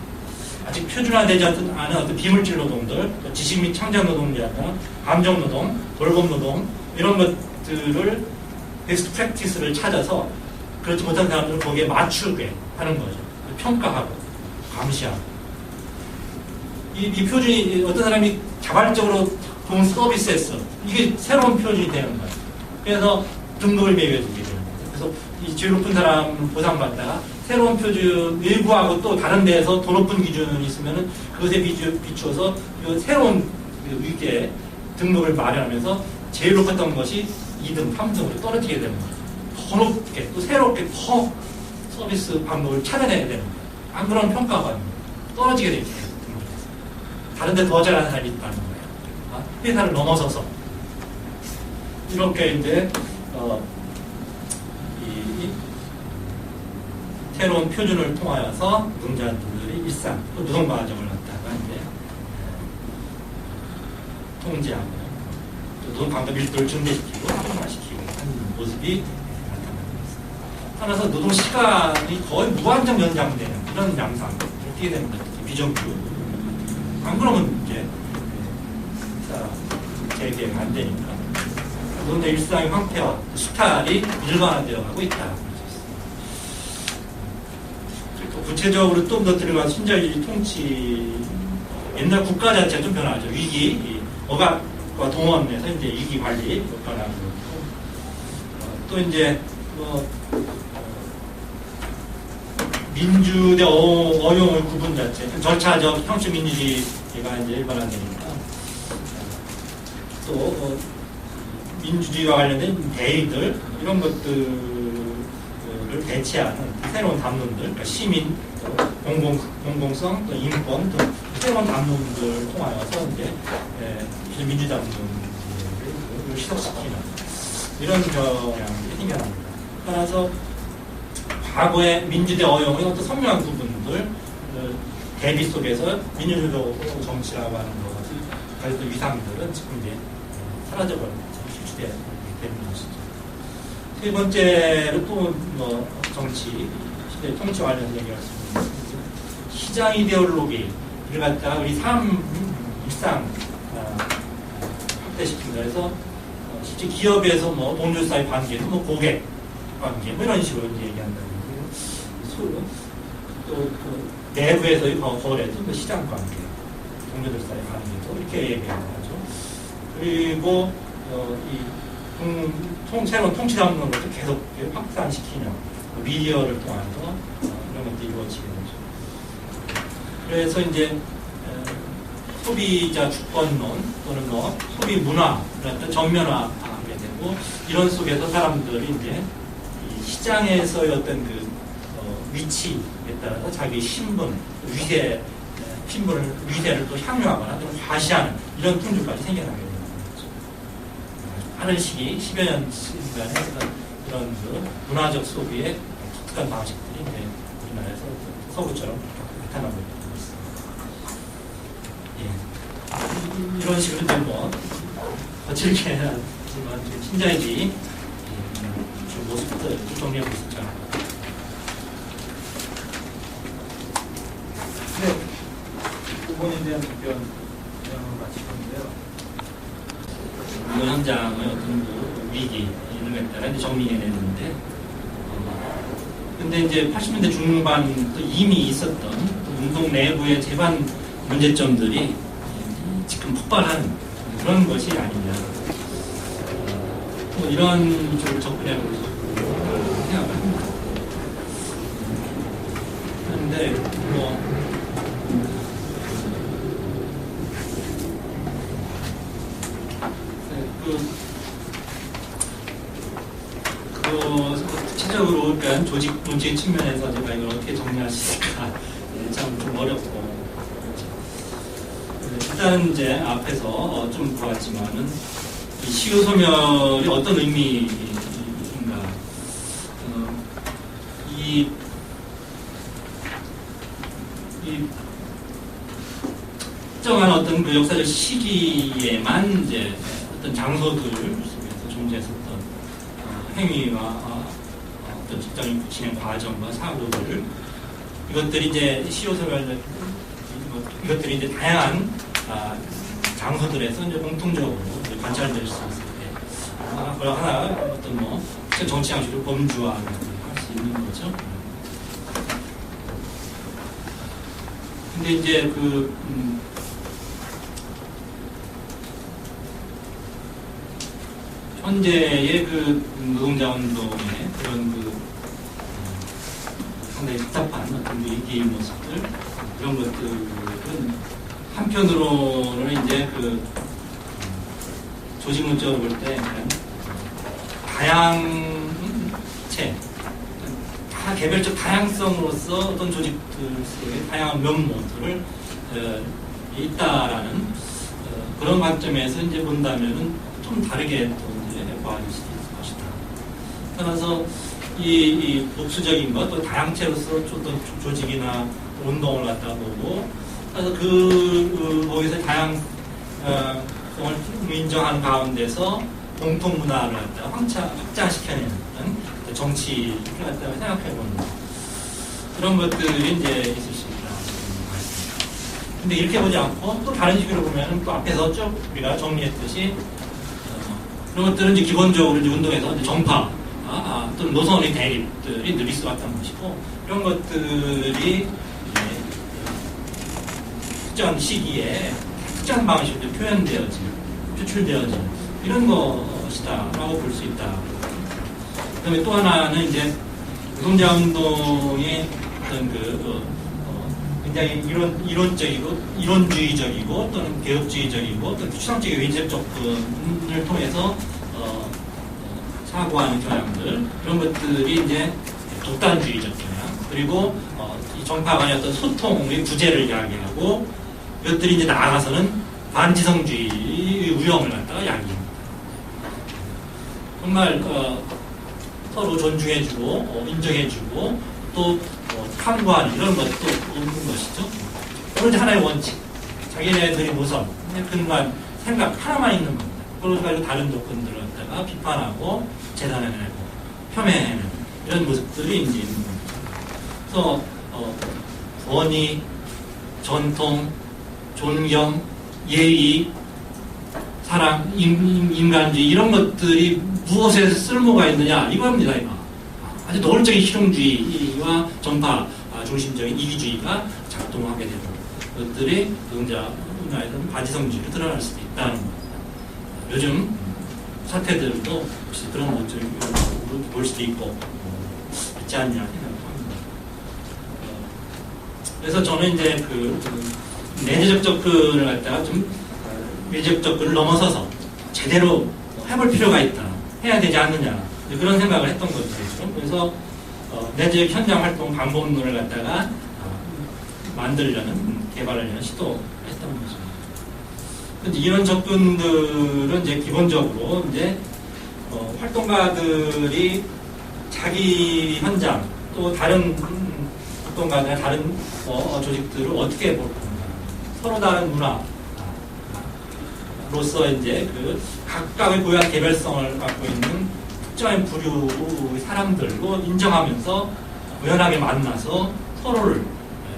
아직 표준화되지 않은 어떤 비물질 노동들, 또 지식 및 창작 노동이라든가 감정 노동, 돌봄 노동 이런 것들을 베스트 프랙티스를 찾아서 그렇지 못한 사람들을 거기에 맞추게 하는 거죠. 평가하고 감시하고. 이 표준이 어떤 사람이 자발적으로 돈 서비스했어. 이게 새로운 표준이 되는 거예요. 그래서 등급을 매겨주게 되는 거예요. 그래서 이 제일 높은 사람 보상받다가 새로운 표준 일부하고 또 다른 데에서 더 높은 기준이 있으면은 그것에 비추어서 이 새로운 위계 등급을 마련하면서 제일 높았던 것이 2등, 3등으로 떨어지게 되는 거예요. 더 높게 또 새롭게 더 서비스 방법을 찾아내야 되는 거예요. 안 그러면 평가가 떨어지게 되죠. 다른 데 더 잘하는 사람이 있다는 거예요. 회사를 넘어서서 이렇게 이제 이 새로운 표준을 통하여서 노동자들의 일상, 또 노동 과정을 갖다가 이제 통제하고 또 노동 강도 밀도를 증대시키고 평가시키고 하는 모습이 나타납니다. 따라서 노동 시간이 거의 무한정 연장되는 이런 양상 이렇게 됩니다. 비정규. 안 그러면 이제 재계가 안 되니까 노동자 일상의 황폐화, 수탈이 일반화되어 가고 있다. 또 구체적으로 좀 더 들어가서 신자유주의 통치, 옛날 국가 자체가 좀 변하죠. 위기, 억압과 동원에서 이제 위기 관리 변화고 또 이제 민주 대 어용의 구분 자체, 절차적 형식 민주주의가 이제 일반화되니까 또 민주주의와 관련된 대의들 이런 것들을 대체하는 새로운 담론들, 그러니까 시민, 공공성, 또 인권, 또 새로운 담론들을 통하여서 이제 민주 담론을 시석시키는 이런 경향이 생겨납니다. 따라서 과거의 민주 대 어용의 어떤 선명한 부분들 대비 속에서 민주주의 정치라고 하는 것이 가졌던 위상들은 지금 이제 사라져버리고 실추되는 것이죠. 세 번째로 또 정치, 시대 통치 관련해서 얘기할 수 있는 시장 이데올로기를 갖다가 우리 삶, 일상 확대시킨다 해서 실제 기업에서 동료 사이 관계도 고객 관계 이런 식으로 이제 얘기한다는 또 내부에서의 거래도 시장 관계, 동료들 사이 관계도 이렇게 얘기하는 거죠. 그리고 새로운 통치 담론을 계속 확산시키는 미디어를 통해서 이런 것들이 이루어지게 되죠. 그래서 이제 소비자 주권론 또는 소비 문화를 전면화하게 되고 이런 속에서 사람들이 이제 시장에서의 어떤 위치에 따라서 자기 신분, 위세를 또 향유하거나 또는 과시하는 이런 풍조까지 생겨나게 되는 거죠. 하는 시기 10여 년간 했던 그런 그 문화적 소비의 독특한 방식들이 이제 우리나라에서 서구처럼 나타나고 있습니다. 예. 이런 식으로 이제 뭐 거칠게 하지만 신자유주의 주 모습들 정리하고 있었죠. 네. 부분에 대한 답변 마칠 건데요. 이번 현장의 어떤 그 위기 이런 것에 따라 이제 정리해냈는데, 근데 이제 80년대 중반부터 이미 있었던 운동 내부의 제반 문제점들이 지금 폭발하는 그런 것이 아니냐. 뭐 이런 쪽으로 접근해보고 생각을 합니다. 그런데 뭐 구체적으로 그러니까 조직 문제 측면에서 제가 이걸 어떻게 정리할 수 있을까 참 좀 어렵고, 일단 이제 앞에서 좀 보았지만은 이 시효 소멸이 어떤 의미인가, 이 특정한 어떤 그 역사적 시기에만 이제 어떤 장소들 속에서 존재했었던 행위와 어떤 직장인 진행 과정과 사고들, 이것들이 이제 시효소멸, 이것들이 이제 다양한 장소들에서 이제 공통적으로 이제 관찰될 수 있을 때, 그걸 하나 어떤 뭐 정치 양식으로 범주화할 수 있는 거죠. 근데 이제 현재의 노동자 운동의 그런 상당히 답답한 어떤 위기의 모습들, 이런 것들은 한편으로는 이제 조직 문적으로 볼 때 다양체, 다 개별적 다양성으로서 어떤 조직들 속에 다양한 면모들을 있다라는 그런 관점에서 이제 본다면은 좀 다르게 또 봐줄 수 있을 것이다. 따라서 이 복수적인 것, 또 다양체로서 좀 조직이나 운동을 갖다 보고, 그래서 거기서 다양성을 인정하는 가운데서 공통 문화를 갖다 확장시켜내는 정치를 갖다가 생각해보는 그런 것들이 이제 있을 수 있다는 말씀입니다. 근데 이렇게 보지 않고 또 다른 식으로 보면은 또 앞에서 쭉 우리가 정리했듯이 그런 것들은 이제 기본적으로 이제 운동에서 이제 정파, 또는 노선의 대립들이 늘 있어왔던 것이고, 이런 것들이 특정 시기에 특정 방식으로 표현되어진, 표출되어진 이런 것이다라고 볼 수 있다. 그다음에 또 하나는 이제 노동자 운동의 어떤 굉장히 이론적이고 이론주의적이고 또는 개혁주의적이고 또는 추상적인 외적 접근을 통해서 사고하는 경향들, 그런 것들이 이제 독단주의적 경향, 그리고 이 정파 간의 어떤 소통의 부재를 이야기하고, 이것들이 이제 나아가서는 반지성주의의 위험을 갖다가 이야기합니다. 정말 서로 존중해주고 인정해주고 또 탐구하는 이런 것도 없는 것이죠. 오로지 하나의 원칙, 자기네들의 노선, 근간 생각 하나만 있는 겁니다. 그걸 가지고 다른 조건들을 갖다가 비판하고 재단해내고 폄훼해내는 이런 모습들이 이제 있는 겁니다. 그래서 권위, 전통, 존경, 예의, 사랑, 인간주의 이런 것들이 무엇에 쓸모가 있느냐 이겁니다. 이거 아주 노골적인 실용주의와 정파 중심적인 이기주의가 작동하게 되는 것들이 노동자 문화에서는 반지성주의로 드러날 수도 있다는 겁니다. 요즘 사태들도 혹시 그런 모습을 볼 수도 있고 있지 않냐 생각합니다. 그래서 저는 이제 내재적 접근을 갖다가 좀 외적 접근을 넘어서서 제대로 해볼 필요가 있다, 해야 되지 않느냐 그런 생각을 했던 거죠. 그래서 내재적 현장 활동 방법론을 갖다가 만들려는 개발하려는 시도했던 거죠. 근데 이런 접근들은 이제 기본적으로 이제 활동가들이 자기 현장 또 다른 활동가나 다른 조직들을 어떻게 볼 건가, 서로 다른 문화로서 이제 그 각각의 고유한 개별성을 갖고 있는 특정한 부류의 사람들로 인정하면서 우연하게 만나서 서로를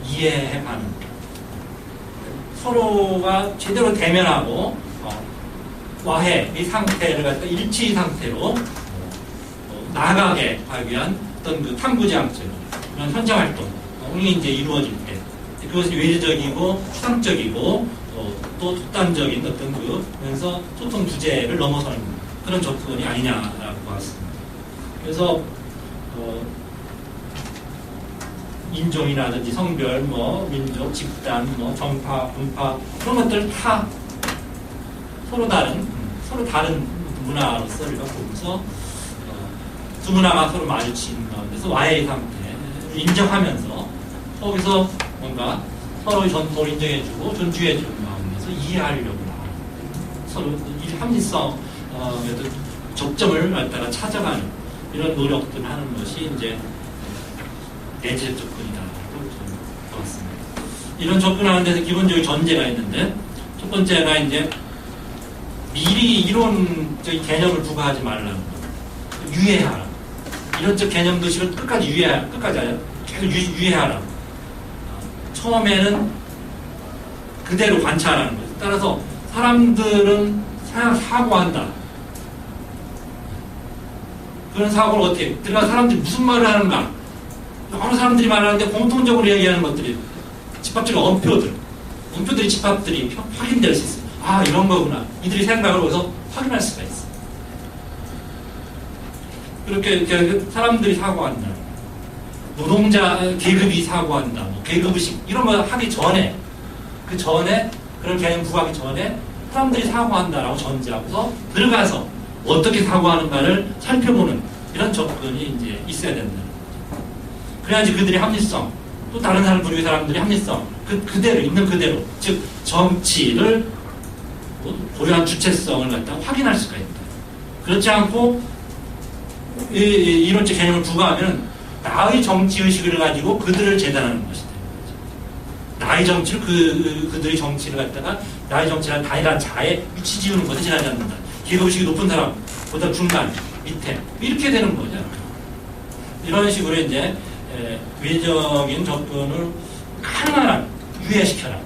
이해해가는, 서로가 제대로 대면하고 와해의 상태를 갖다 일치 상태로 나아가게 하기 위한 어떤 그 탐구제학적 그런 현장 활동이 이제 이루어질 때 그것이 외주적이고 추상적이고 또 독단적인 어떤 그면서 소통 부재를 넘어서는 그런 접근이 아니냐라고 봤습니다. 그래서 인종이라든지 성별, 민족, 집단, 정파, 분파 그런 것들 다 서로 다른 문화로서 우리가 보면서 두 문화가 서로 마주치는 가운데서 와해의 상태를 인정하면서 거기서 뭔가 서로의 전통을 인정해주고 존중해주는 마음에서 이해하려고 하는, 서로 이 합리성 접점을 갖다가 찾아가는 이런 노력들을 하는 것이 이제 내재적 접근이다라고 저는 봤습니다. 이런 접근하는 데서 기본적인 전제가 있는데, 첫 번째가 이제 미리 이론적인 개념을 부과하지 말라는 거, 유예하라. 이론적 개념 도식을 끝까지 계속 유예하라. 처음에는 그대로 관찰하는 거죠. 따라서 사람들은 사고한다. 그런 사고를 어떻게 들어가 사람들이 무슨 말을 하는가, 여러 사람들이 말하는데 공통적으로 얘기하는 것들이 집합적인 원표들이 집합들이 확인될 수 있어요. 아, 이런 거구나. 이들이 생각을 해서 확인할 수가 있어. 그렇게 사람들이 사고한다. 노동자 계급이 사고한다. 계급의식 이런 거 하기 전에, 그 전에 그런 개념 부과하기 전에 사람들이 사고한다라고 전제하고서 들어가서 어떻게 사고하는가를 살펴보는 이런 접근이 이제 있어야 된다. 그래야지 그들의 합리성, 또 다른 부류의 사람들의 합리성, 그대로, 있는 그대로, 즉, 정치를 고유한 주체성을 갖다가 확인할 수가 있다. 그렇지 않고, 이론적 개념을 부과하면, 나의 정치의식을 가지고 그들을 재단하는 것이다. 나의 정치를, 그들의 정치를 갖다가, 나의 정치를 단일한 자에 위치 지우는 것에 지나지 않는다. 계급의식이 높은 사람보다 중간, 밑에, 이렇게 되는 거죠. 이런 식으로 이제, 외적인 접근을 가능한 한 유예시켜라.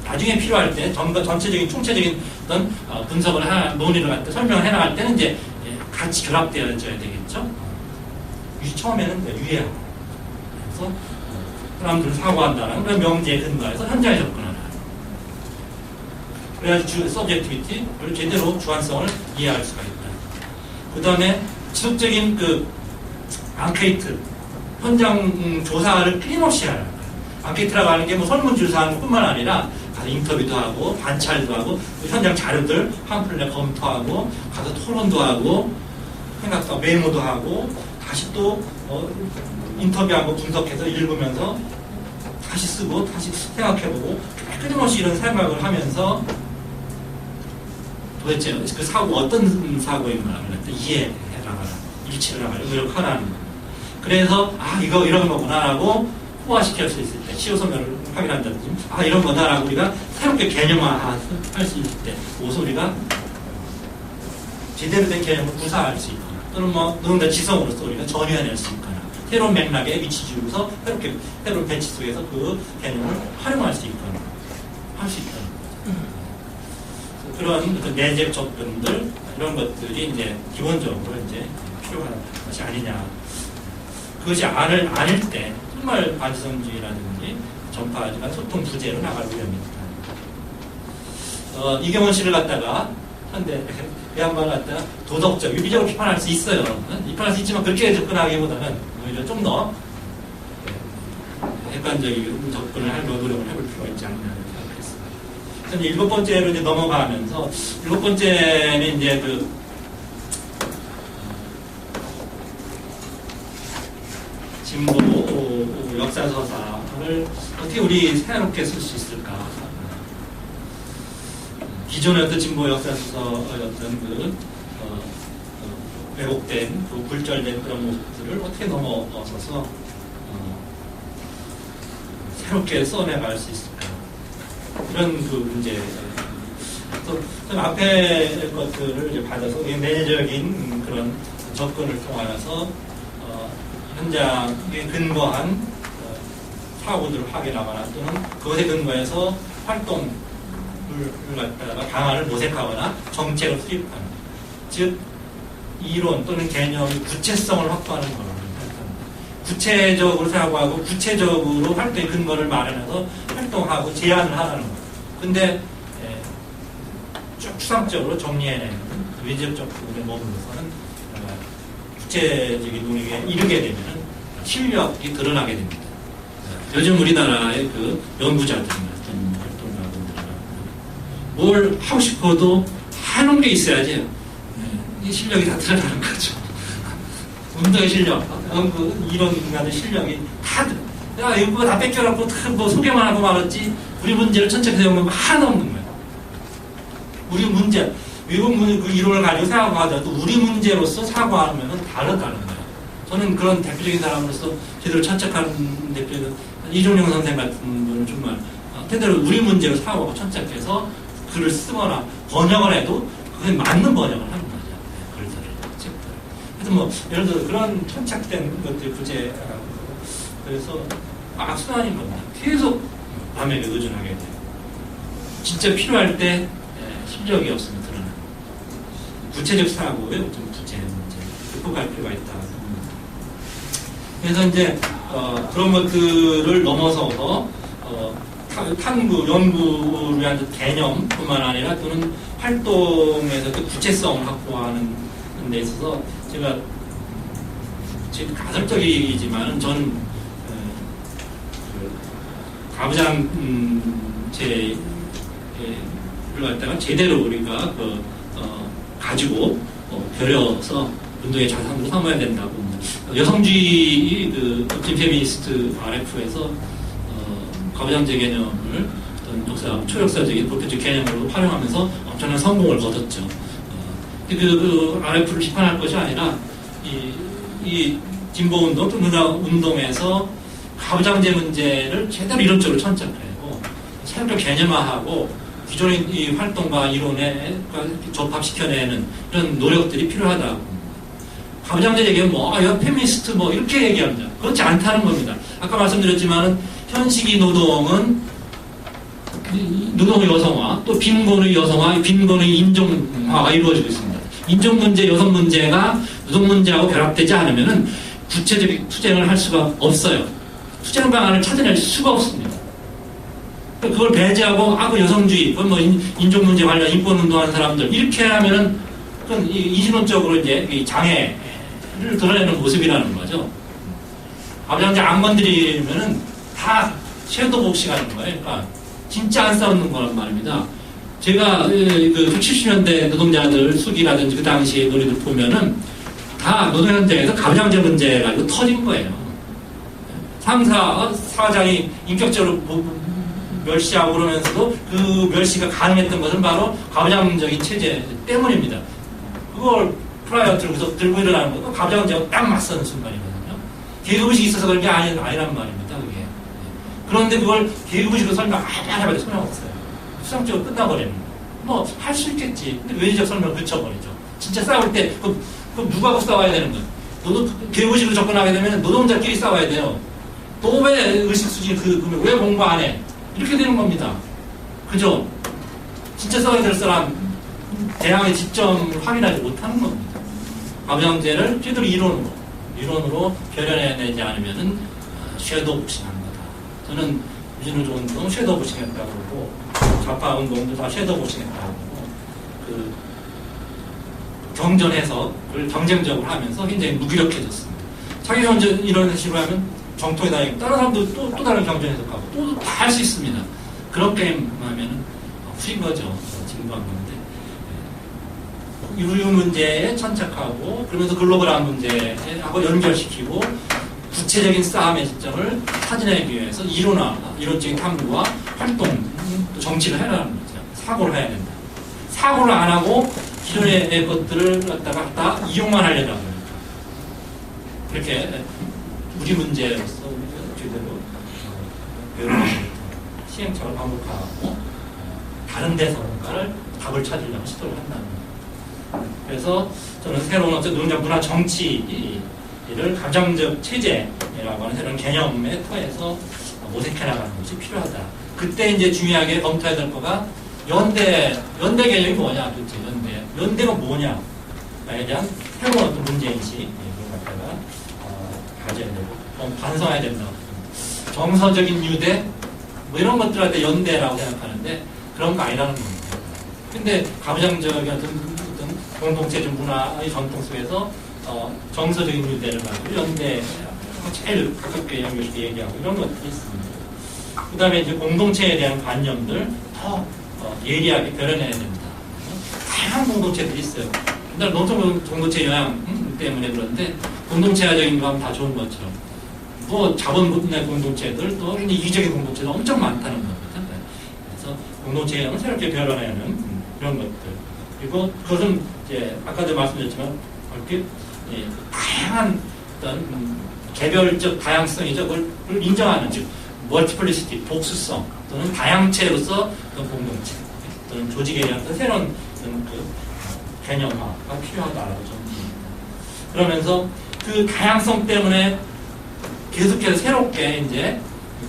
나중에 필요할 때 전체적인 총체적인 어떤 분석을 논의를 갖다 설명을 해나갈 때는 이제 같이 결합되어져야 되겠죠. 처음에는 유예하고, 그래서 사람들을 사고한다는 그런 명제에 근거해서 현장에 접근하라. 그래야지 서브젝티비티를 제대로 주관성을 이해할 수가 있다. 그 다음에 지속적인 앙케이트, 현장 조사를 끊임없이 하라. 앙케이트라고 하는 게 설문조사하는 것뿐만 아니라 가서 인터뷰도 하고 관찰도 하고 현장 자료들 팜플렛 검토하고 가서 토론도 하고 생각도 메모도 하고 다시 또 인터뷰하고 분석해서 읽으면서 다시 쓰고 다시 생각해보고 끊임없이 이런 생각을 하면서 도대체 그 사고 어떤 사고인가를 이해해나가라, 일치를 나가라, 노력하라는 거예요. 그래서 이런 거구나라고 호화시킬 수 있을 때, 시효소멸을 확인한다든지 이런 거다라고 우리가 새롭게 개념화할 수 있을 때, 그것을 우리가 제대로 된 개념을 구사할 수 있거나 또는 누군가 지성으로서 우리가 전해낼 수 있거나 새로운 맥락에 위치 지으면서 새로운 배치 속에서 그 개념을 활용할 수 있거나 할 수 있다는 거죠. 그런 내적 접근들 이런 것들이 이제 기본적으로 이제 필요한 것이 아니냐. 그것이 아닐 때 정말 반지성주의라든지 전파지만 소통 부재로 나갈 위험이 있다. 이경원 씨를 갖다가 현대 그 양반을 갖다가 도덕적, 윤리적으로 비판할 수 있어요. 비판할 수 있지만 그렇게 접근하기보다는 오히려 좀 더 객관적인 접근을 할 노력을 해볼 필요가 있지 않나 생각했습니다. 그래서 일곱 번째로 이제 넘어가면서 일곱 번째는 이제 진보 역사서사를 어떻게 우리 새롭게 쓸 수 있을까? 기존의 어떤 진보 역사에서 어떤 왜곡된, 굴절된 그런 모습들을 어떻게 넘어서서 새롭게 써내갈 수 있을까? 이런 문제. 또 앞에 것들을 이제 받아서 내재적인 그런 접근을 통하여서 현장에 근거한 사고들을 확인하거나 또는 그것에 근거해서 활동을 갖다가 방안을 모색하거나 정책을 수립하는, 즉 이론 또는 개념의 구체성을 확보하는 거라고 구체적으로 사고하고 구체적으로 활동의 근거를 마련해서 활동하고 제안을 하라는 거예요. 근데 쭉 추상적으로 정리해내는 외적적 부분에 머물러서는 구체적인 논의에 이르게 되면 실력이 드러나게 됩니다. 요즘 우리나라의 그 연구자들이나 어떤 활동가분들이나 뭘 하고 싶어도 하는 게 있어야지 이 실력이 다 드러나는 거죠. 운동의 실력, 이런 인간의 실력이 다 야, 이거 다 뺏겨갖고 뭐 소개만 하고 말았지 우리 문제를 전체적으로 생각하면 하나도 없는 거예요. 우리 문제, 외국 문제 그 이론을 가지고 생각하더라도 우리 문제로서 사고하면 다르다는 거예요. 저는 그런 대표적인 사람으로서 제대로 천착하는 대표는 이종용 선생 같은 분은 정말 대대로 우리 문제로 사고하고 천착해서 글을 쓰거나 번역을 해도 그게 맞는 번역을 하는 거죠. 글들을, 책들을. 그래서 뭐 예를 들어 그런 천착된 것들 부재, 그래서 악순환인 겁니다. 계속 남에게 의존하게 돼요. 진짜 필요할 때 실력이 없으면 드러나요. 구체적 사고에 좀 부재 문제 극복할 필요가 있다. 그래서 이제 그런 것들을 넘어서서 탐구, 연구를 위한 개념뿐만 아니라 또는 활동에서 구체성을 확보하는 데 있어서 제가 지금 가설적이지만 저는 가부장제를 갖다가 제대로 우리가 가지고 벼려서 운동의 자산으로 삼아야 된다고 봅니다. 여성주의 업진 페미니스트 RF에서 가부장제 개념을 어떤 초역사적인 보편적 개념으로 활용하면서 엄청난 성공을 거뒀죠. 그 RF를 비판할 것이 아니라 이 진보운동 또 문화운동에서 가부장제 문제를 제대로 이론적으로 천착하고 새롭게 개념화하고 기존의 이 활동과 이론에 접합시켜내는 이런 노력들이 필요하다고. 가부장제 얘기하면 페미니스트 이렇게 얘기합니다. 그렇지 않다는 겁니다. 아까 말씀드렸지만은 현식이 노동은 노동의 여성화, 또 빈곤의 여성화, 빈곤의 인종화가 이루어지고 있습니다. 인종 문제, 여성 문제가 노동 문제하고 결합되지 않으면은 구체적인 투쟁을 할 수가 없어요. 투쟁 방안을 찾아낼 수가 없습니다. 그걸 배제하고 그 여성주의, 인종 문제 관련 인권 운동하는 사람들 이렇게 하면은 그건 이신론적으로 이제 장애를 드러내는 모습이라는 거죠. 가부장제 안 건드리면은 다 섀도우 복싱하는 거예요. 그러니까 진짜 안 싸우는 거란 말입니다. 제가 70년대 노동자들 수기라든지 그 당시의 노래들 보면은 다 노동 현장에서 가부장제 문제 가지고 터진 거예요. 사장이 인격적으로 멸시하고 그러면서도 그 멸시가 가능했던 것은 바로 가부장적인 체제 때문입니다. 그걸 프라이어트를 들고 일어나는 것도 가부장제가 딱 맞서는 순간이거든요. 계급의식이 있어서 그런 게 아니란 말입니다. 그게. 그런데 그걸 계급의식으로 설명 안 해봐도 소용없어요. 수상적으로 끝나버리는 거예요. 할 수 있겠지. 근데 외리적 설명을 늦춰버리죠. 진짜 싸울 때 그럼 누구하고 싸워야 되는 거예요? 계급의식으로 접근하게 되면 노동자끼리 싸워야 돼요. 또 왜 의식 수준이 왜 공부 안 해? 이렇게 되는 겁니다. 그죠? 진짜 써야 될 사람 대항의 지점을 확인하지 못하는 겁니다. 가부장제를 제대로 이론으로 결연해내지 않으면은 섀도우 복싱하는 거다. 저는 유진우조 운동 섀도우 복싱했다고 그러고 좌파 운동도 다 섀도우 복싱했다고 그러고 경전해서 그걸 경쟁적으로 하면서 굉장히 무기력해졌습니다. 자기 경전 이런 식으로 하면 정통에 다니고 다른 사람도 또 다른 경전 해석하고 또 다 할 수 있습니다. 그렇게 하면은 후인 거죠. 진부한 건데 유류 문제에 천착하고 그러면서 글로벌한 문제하고 연결시키고 구체적인 싸움의 시점을 찾아내기 위해서 이론적인 탐구와 활동, 또 정치를 해라는 거죠. 사고를 해야 된다. 사고를 안 하고 기존의 것들을 갖다가 이용만 하려고 합니다. 그렇게 우리 문제로서 우리가 제대로 시행착오를 반복하고 다른 데서 뭔가를 답을 찾으려고 시도를 한다는 거예요. 그래서 저는 새로운 어떤 노동자 문화 정치를 감정적 체제라고 하는 새로운 개념의 터에서 모색해 나가는 것이 필요하다. 그때 이제 중요하게 검토해야 될 거가 연대 개념이 뭐냐, 도대체 연대가 뭐냐에 대한 새로운 어떤 문제인식 이런 것들을 가져야 되고 반성해야 된다. 정서적인 유대 뭐 이런 것들한테 연대라고 생각하는데 그런 거 아니라는 겁니다. 근데 가부장적인 어떤 공동체적 문화의 전통 속에서 정서적인 유대를 가지고 연대 제일 가깝게 연결시켜 얘기하고 이런 것들이 있습니다. 그 다음에 이제 공동체에 대한 관념들 더 예리하게 변해내야 된다. 다양한 공동체들이 있어요. 근데 노동 공동체 영향 때문에 그런데 공동체화적인 거 하면 다 좋은 것처럼 뭐 자본의 공동체들 또 이기적인 공동체도 엄청 많다는 겁니다. 그래서 공동체 영향을 새롭게 변해내는 이런 것들. 그리고 그것은 이제 아까도 말씀드렸지만 얼핏 다양한 어떤 개별적 다양성이죠. 그걸 인정하는 즉 멀티플리시티, 복수성 또는 다양체로서 어떤 공동체 또는 조직에 대한 새로운 어떤 그 개념화가 필요하다라고 저는 봅니다. 그러면서 그 다양성 때문에 계속해서 새롭게 이제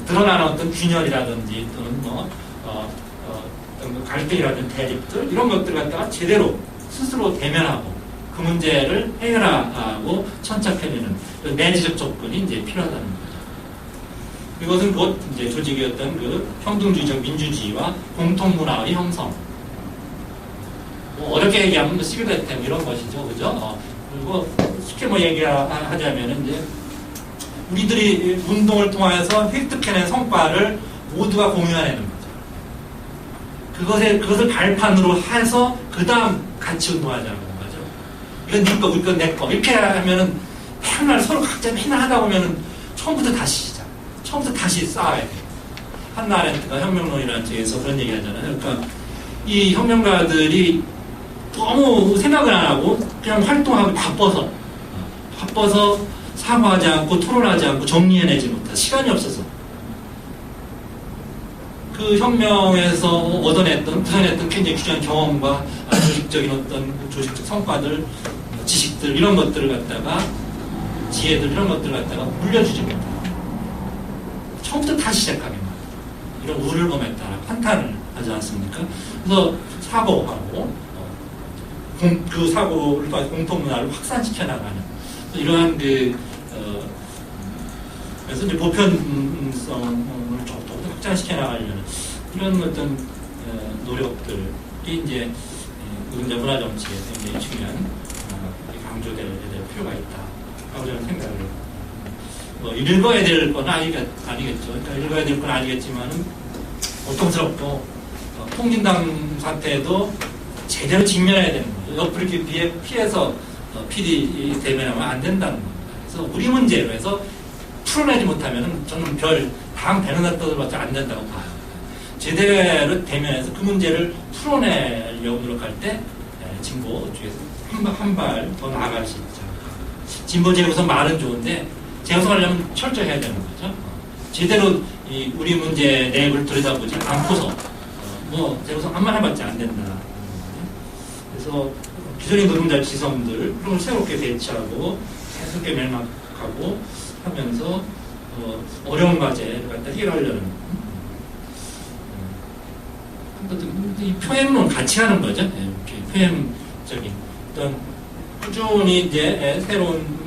드러나는 어떤 균열이라든지 또는 뭐 어떤 갈등이라든지 대립들 이런 것들 갖다가 제대로 스스로 대면하고 그 문제를 해결하고 천착해내는 내지적 조건이 이제 필요하다는 거죠. 이것은 곧 이제 조직의 어떤 그 평등주의적 민주주의와 공통문화의 형성. 뭐 어렵게 얘기하면 뭐 시빌레템 이런 것이죠, 그죠? 그리고 쉽게 뭐 얘기하자면은 이제 우리들이 운동을 통해서 획득해낸 성과를 모두가 공유해내는 거죠. 그것을 발판으로 해서 그 다음 같이 운동하자는 거죠. 이건 네 거, 이건 내 거. 이렇게 하면은 맨날 서로 각자 맨날 하다 보면은 처음부터 다시 쌓아야 돼요. 한나 아렌트가 혁명론이라는 책에서 그런 얘기 하잖아요. 그러니까 이 혁명가들이 너무 생각을 안 하고 그냥 활동하고 바빠서 사고하지 않고 토론하지 않고 정리해내지 못한 시간이 없어서 그 혁명에서 구성했던 굉장히 귀중한 경험과 조직적인 어떤 조직적 성과들, 지식들 이런 것들을 갖다가 지혜들 이런 것들을 갖다가 물려주지 못해요. 처음부터 다시 시작하게 만들어요. 이런 우를 범했다 판단을 하지 않습니까? 그래서 사고하고 그 사고를 통해서 공통문화를 확산시켜 나가는 이러한 그래서 이제 보편성을 조금 확장시켜 나가려는 이런 어떤 노력들이 이제 노동자 문화 정치에 굉장히 중요한 강조될 필요가 있다라고 저는 생각을 해요. 뭐 읽어야 될 건 아니겠죠. 그러니까 읽어야 될 건 아니겠지만은 고통스럽고 통진당 사태에도 제대로 직면해야 되는 거죠. 옆으로 이렇게 피해서 PD 대면하면 안 된다는 겁니다. 그래서 우리 문제로 해서 풀어내지 못하면은 저는 당 배는 떠들어봤자 안 된다고 봐요. 제대로 대면해서 그 문제를 풀어내려고 노력할 때 진보 쪽에서 한 발 더 나아갈 수 있죠. 진보 재구성 말은 좋은데 재구성하려면 철저히 해야 되는 거죠. 제대로 우리 문제 내역을 들여다보지 않고서 뭐 재구성 한번 해봤자 안 된다. 그래서 기존의 노동자 지성들 그걸 새롭게 배치하고 새롭게 매막하고 하면서 어려운 과제를 갖다 해결하려는 이 표현론 같이 하는 거죠. 표현적인 어떤 꾸준히 이제 새로운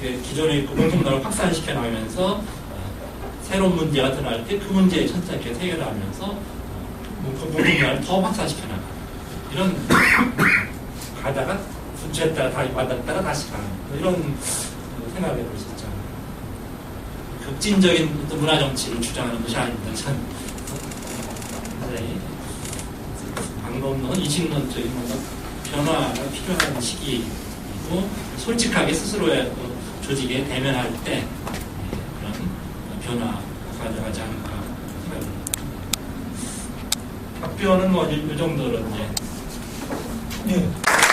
기존의 공통문화를 확산시켜 나가면서 새로운 문제가 드러날 때 그 문제에 천착해서 해결하면서 공통문화를 더 확산시켜 나가. 이런 가다가 분출했다가 다시 받았다가 다시 가는 이런 생각을 해볼 수 있죠. 급진적인 어떤 문화 정치를 주장하는 것이 아닙니다. 저는 방법론, 이식론적인 뭔가 변화가 필요한 시기이고 솔직하게 스스로의 조직에 대면할 때 그런 변화 가져가지 않을까 생각합니다. 답변은 뭐 이 정도로 이제. 예.